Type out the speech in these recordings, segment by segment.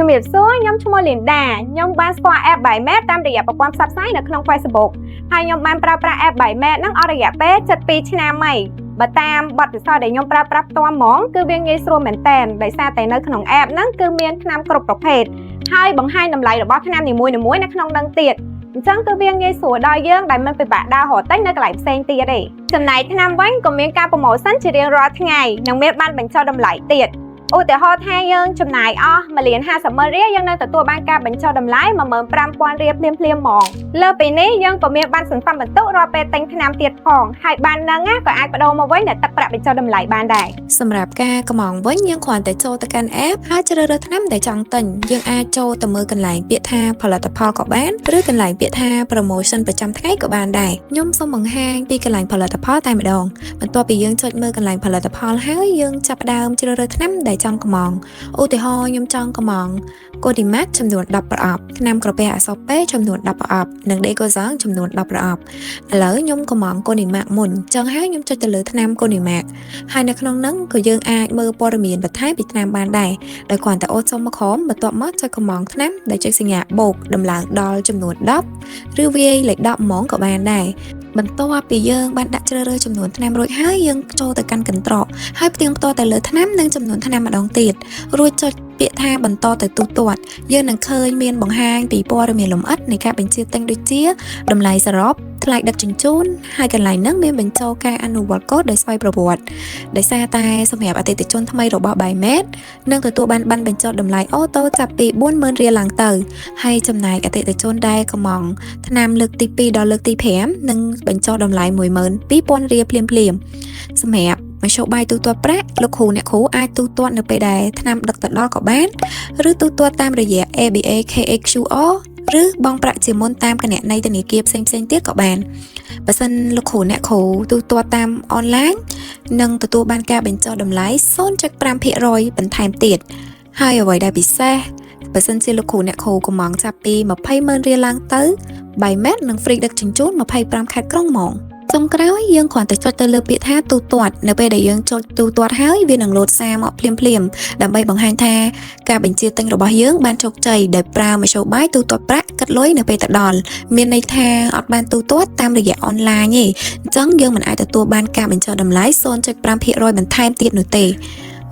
ជំរាបសួរខ្ញុំឈ្មោះលីនដាខ្ញុំបានស្គាល់ app Buymet តាមរយៈប្រព័ន្ធផ្សព្វផ្សាយនៅក្នុង Facebook ហើយខ្ញុំបានប្រើប្រាស់ app Buymet នឹងអស់រយៈពេល7-2 ឆ្នាំហើយបើតាមបទពិសោធន៍ដែលខ្ញុំប្រើប្រាស់ផ្ទាល់ហ្មងគឺវាងាយស្រួលមែនទែនដោយសារតែនៅក្នុង app ហ្នឹងគឺមានថ្នាំគ្រប់ប្រភេទហើយបង្ហាញតម្លៃរបស់ថ្នាំនីមួយៗនៅក្នុងហ្នឹងទៀតអញ្ចឹងគឺវាងាយស្រួលដល់យើងដែលមិនពិបាកដើររកទិញនៅកន្លែងផ្សេងទៀតទេចំណែកថ្នាំវិញក៏មានការប្រម៉ូសិនជារៀងរាល់ថ្ងៃនិងមានបានបញ្ចុះតម្លៃទៀតឧទាហរណ៍ថាយើងចំណាយអស់1,50,000 រៀលយើងនឹងទទួលបានការបញ្ចុះតម្លៃ15,000 រៀលភ្លាមៗហ្មងលើពីនេះយើងក៏មានបានសន្សំបន្ទុករាល់ពេលទិញថ្នាំទៀតផងហើយបានហ្នឹងក៏អាចបដូរមកវិញដល់ទឹកប្រាក់បញ្ចុះតម្លៃបានដែរសម្រាប់ការកម្មងវិញយើងគ្រាន់តែចូលទៅកាន់ app ហើយជ្រើសរើសថ្នាំដែលចង់ទិញយើងអាចចូលទៅមើលកន្លែងពាក្យថាផលិតផលក៏បានឬកន្លែងពាក្យថា promotion ប្រចាំថ្ងៃក៏បានដែរខ្ញុំសូមបង្ហាញពីកន្លែងផលិតផលតែម្ដងបន្ទាប់ពីយើងចុចមើលកន្លែងផលិតផលហើយយើងចាប់ផ្ដើមជ្រើសរើសថ្នាំដែលចង់កម្មងឧទាហរណ៍ខ្ញុំចង់កម្មង Kodimat ចំនួន10ប្រអប់ថ្នាំក្រពះអសពេចំនួន10ប្រអប់និង Degozang ចំនួន10ប្រអប់ឥឡូវខ្ញុំកម្មង Kodimat មុនចឹងហើយខ្ញុំចុចទៅលើថ្នាំ Kodimat ហើយនៅក្នុងហ្នឹងក៏យើងអាចមើលព័ត៌មានបន្ថែមពីថ្នាំបានដែរដោយគ្រាន់តែអូសសុំមកក្រោមបន្ទាប់មកចុចកម្មងថ្នាំដែលចុចសញ្ញាបូកដំឡើងដល់ចំនួន10ឬវាយលេខ10ហ្មងក៏បានដែរបន្ទាប់ពីយើងបានដាក់ជ្រើសរើសចំនួនថ្នាំរួចហើយយើងចូលទៅកាន់កន្ត្រកហើយផ្ទៀងផ្ទាត់ទៅលើថ្នាំនិងចំនួនថ្នាំម្ដងទៀតរួចចុចពាក្យថាបន្តទៅទូទាត់យើងនឹងឃើញមានបង្ហាញពីព័ត៌មានលម្អិតនៃការបញ្ជាទិញដូចជាតម្លៃសរុបថ្លៃដឹកជញ្ជូនហើយកន្លែងហ្នឹងមានបញ្ចូលការអនុវត្តកូដដោយស្វ័យប្រវត្តិដោយសារតែសម្រាប់អតិថិជនថ្មីរបស់ Buymet នឹងទទួលបានប័ណ្ណបញ្ចុះតម្លៃអូតូចាប់ពី 40,000 រៀលឡើងទៅហើយចំណែកអតិថិជនដែលកម្មងថ្នាំលើកទី2ដល់លើកទី5នឹងបញ្ចុះតម្លៃ 12,000 រៀលភ្លាមៗសម្រាប់មធ្យោបាយទូទាត់ប្រាក់លោកគ្រូអ្នកគ្រូអាចទូទាត់នៅពេលដែលថ្នាំដឹកទៅដល់ក៏បានឬទូទាត់តាមរយៈ ABA KHQR ឬបង់ប្រាក់ជាមុនតាមគណនីធនាគារផ្សេងៗទៀតក៏បានបើសិនលោកគ្រូអ្នកគ្រូទូទាត់តាមអនឡាញនឹងទទួលបានការបញ្ចុះតម្លៃ 0.5% បន្ថែមទៀតហើយអ្វីដែលពិសេសបើសិនជាលោកគ្រូអ្នកគ្រូកម្មងចាប់ពី 20,000 រៀលឡើងទៅ Buymet នឹង free ដឹកជញ្ជូន 25 ខេត្តក្រុងហ្មងចុងក្រោយយើងគ្រាន់តែចុចទៅលើពាក្យថាទូទាត់នៅពេលដែលយើងចុចទូទាត់ហើយវានឹងលោតសារមកភ្លាមៗដើម្បីបង្ហាញថាការបញ្ជាទិញរបស់យើងបានជោគជ័យដោយប្រើមធ្យោបាយទូទាត់ប្រាក់គិតលុយនៅពេលទៅដល់មានន័យថាអត់បានទូទាត់តាមរយៈអនឡាញទេអញ្ចឹងយើងមិនអាចទទួលបានការបញ្ចុះតម្លៃ 0.5% បន្ថែមទៀតនោះទេ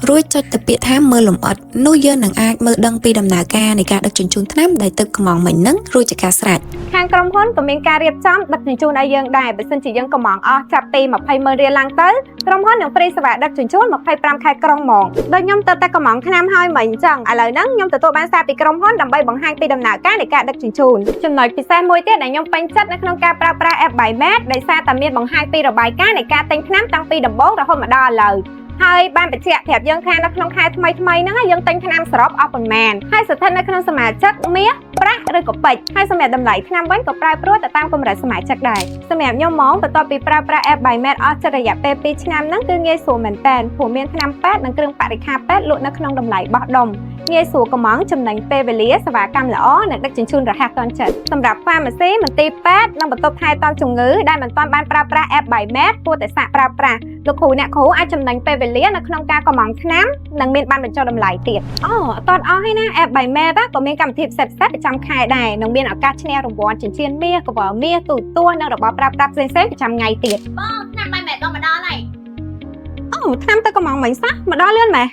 រួចចុចទៅពាក្យថាមើលលម្អិតនោះយើងនឹងអាចមើលដឹងពីដំណើរការនៃការដឹកជញ្ជូនថ្នាំដែលទឹកកម្មងមិញហ្នឹងរួចជាការស្រេចខាងក្រុមហ៊ុនក៏មានការរៀបចំដឹកជញ្ជូនឲ្យយើងដែរបើសិនជាយើងកម្មងអស់ចាប់ពី 20,000 រៀលឡើងទៅក្រុមហ៊ុននឹងព្រីសេវាដឹកជញ្ជូន 25 ខេត្តក្រុងហ្មងដូចខ្ញុំទៅតែកម្មងថ្នាំហើយមិញអញ្ចឹងឥឡូវហ្នឹងខ្ញុំទទួលបានសារពីក្រុមហ៊ុនដើម្បីបង្ហាញពីដំណើរការនៃការដឹកជញ្ជូនចំណុចពិសេសមួយទៀតដែលខ្ញុំពេញចិត្តនៅក្នុងការប្រើប្រាស់ app Buymet ដោយសារតែមានបង្ហាញពីរបាយការណ៍នៃការទិញថ្នាំតាំងពីដំបូងរហូតមកដល់ឥឡូវហើយបានបញ្ជាក់ប្រាប់យើងថានៅក្នុងខែថ្មីហ្នឹងយើងទិញថ្នាំសរុបអស់ប៉ុន្មានហើយស្ថិតនៅក្នុងសមាជិកមាសប្រាក់ឬក៏ពេជ្រហើយសម្រាប់តម្លៃថ្នាំវិញក៏ប្រែប្រួលទៅតាមកម្រិតសមាជិកដែរសម្រាប់ខ្ញុំហ្មងបន្ទាប់ពីប្រើប្រាស់ app Buymet អស់រយៈពេល2ឆ្នាំហ្នឹងគឺងាយស្រួលមែនតើព្រោះមានថ្នាំពេទ្យនិងគ្រឿងបរិក្ខារពេទ្យលក់នៅក្នុងតម្លៃបោះដុំងាយស្រួលកម្មងចំណេញពេលវេលាសេវាកម្មល្អនិងដឹកជញ្ជូនរហ័សទាន់ចិត្តសម្រាប់ Pharmacy មន្ទីរពេទ្យនិងបន្ទប់ថែទាំជំងឺដែលមិនទាន់បានប្រើប្រាស់ app Buymet គួរតែសាកប្រើប្រាស់លោកគ្រូអ្នកគ្រូអាចចំណេញពេលវេលានៅក្នុងការកម្មងថ្នាំនិងមានបានបញ្ចុះតម្លៃទៀតអត់អស់ហើយណា app Buymet ក៏មានកម្មវិធីពិសេសៗប្រចាំខែដែរនិងមានឱកាសឈ្នះរង្វាន់ចិញ្ចៀនមាសកង្វល់មាសទូទួលនិងរបស់ប្រើប្រាស់ផ្សេងៗប្រចាំថ្ងៃទៀតបងថ្នាំ Buymet ដល់មកដល់ហើយថ្នាំទៅកម្មងមិញសោះមកដល់លឿនម៉េះ